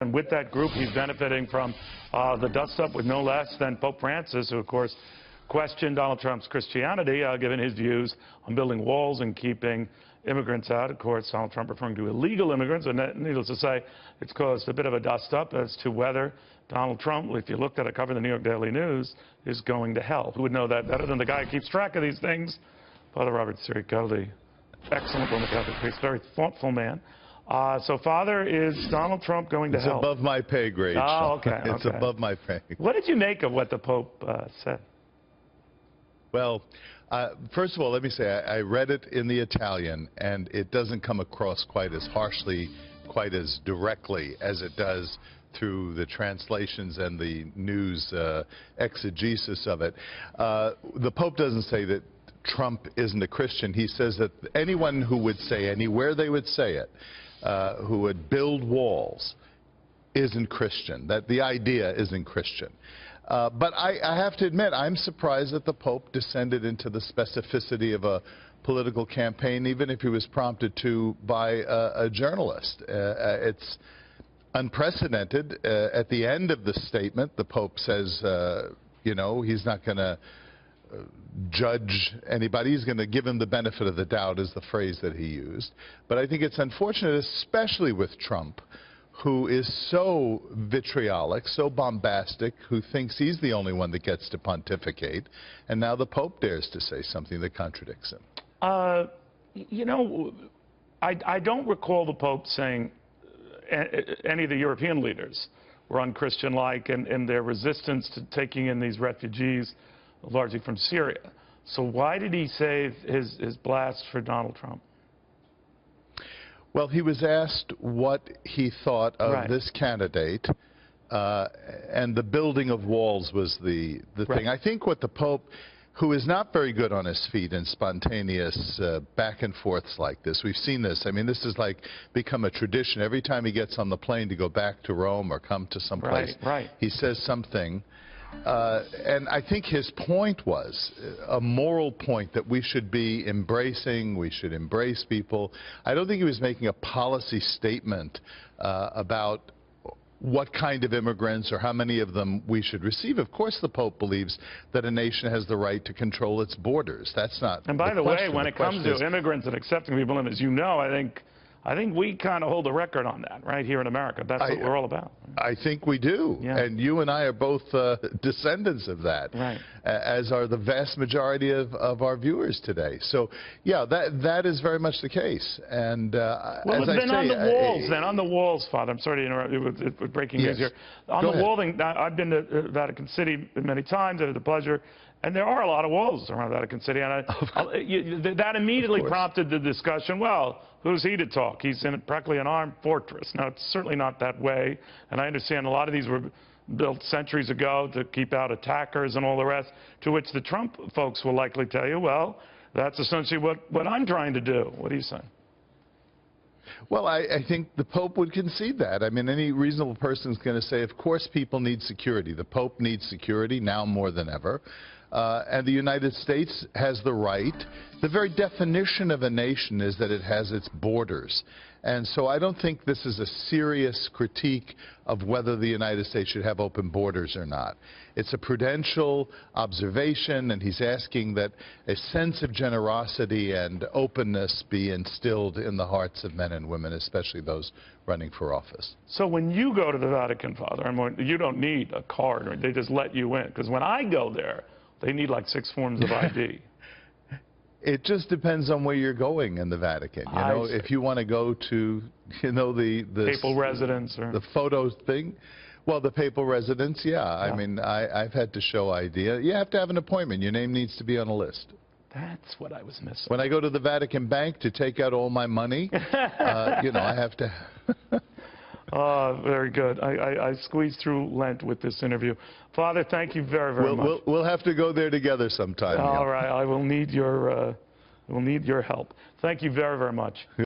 And with that group, he's benefiting from the dust-up with no less than Pope Francis, who, of course, questioned Donald Trump's Christianity, given his views on building walls and keeping immigrants out. Of course, Donald Trump referring to illegal immigrants, and needless to say, it's caused a bit of a dust-up as to whether Donald Trump, if you looked at a cover of the New York Daily News, is going to hell. Who would know that better than the guy who keeps track of these things? Father Robert Sirico, the excellent Roman Catholic priest, very thoughtful man. So, Father, is Donald Trump going to hell? It's above my pay grade. Oh, okay. It's above my pay. What did you make of what the Pope said? Well, first of all, let me say, I read it in the Italian, and it doesn't come across quite as harshly, quite as directly as it does through the translations and the news exegesis of it. The Pope doesn't say that Trump isn't a Christian. He says that anyone who would say, anywhere they would say it, who would build walls isn't Christian, that the idea isn't Christian. But I have to admit, I'm surprised that the Pope descended into the specificity of a political campaign, even if he was prompted to by a journalist. It's unprecedented. At the end of the statement, the Pope says, you know, he's not going to judge anybody. He's going to give him the benefit of the doubt, is the phrase that he used. But I think it's unfortunate, especially with Trump, who is so vitriolic, so bombastic, who thinks he's the only one that gets to pontificate, and now the Pope dares to say something that contradicts him. You know, I don't recall the Pope saying any of the European leaders were unchristian-like in their resistance to taking in these refugees, largely from Syria. So why did he save his blast for Donald Trump? Well, he was asked what he thought of this candidate, and the building of walls was the thing. I think what the Pope, who is not very good on his feet in spontaneous back and forths like this. We've seen this. I mean, this has like become a tradition. Every time he gets on the plane to go back to Rome or come to someplace, he says something. And I think his point was a moral point that we should be embracing, we should embrace people. I don't think he was making a policy statement about what kind of immigrants or how many of them we should receive. Of course the Pope believes that a nation has the right to control its borders. That's not And by the way, when it comes to immigrants and accepting people in, as you know, I think we kind of hold the record on that right here in America. That's what we're all about. I think we do. Yeah. And you and I are both descendants of that, as are the vast majority of our viewers today. So, yeah, that is very much the case. And well, as I say, on the walls, Father, I'm sorry to interrupt you with breaking news here. On the wall thing, I've been to Vatican City many times. I had the pleasure. And there are a lot of walls around Vatican City. And that immediately prompted the discussion, well, who's he to talk? He's in practically an armed fortress. Now, it's certainly not that way. And I understand a lot of these were built centuries ago to keep out attackers and all the rest, to which the Trump folks will likely tell you, well, that's essentially what I'm trying to do. What do you say? Well, I think the Pope would concede that. I mean, any reasonable person is going to say, of course, people need security. The Pope needs security now more than ever. And the United States has the right. The very definition of a nation is that it has its borders. And so I don't think this is a serious critique of whether the United States should have open borders or not. It's a prudential observation, and he's asking that a sense of generosity and openness be instilled in the hearts of men and women, especially those running for office. So when you go to the Vatican, Father, you don't need a card, or they just let you in. Because when I go there, they need like 6 forms of ID. It just depends on where you're going in the Vatican. You know, if you want to go to, you know, the papal residence or the photo thing. Well, the papal residence, I mean, I've had to show ID. You have to have an appointment. Your name needs to be on a list. That's what I was missing. When I go to the Vatican Bank to take out all my money, you know, I have to. Very good. I squeezed through Lent with this interview. Father, thank you very, very much. We'll have to go there together sometime. All right. I will need your help. Thank you very, very much.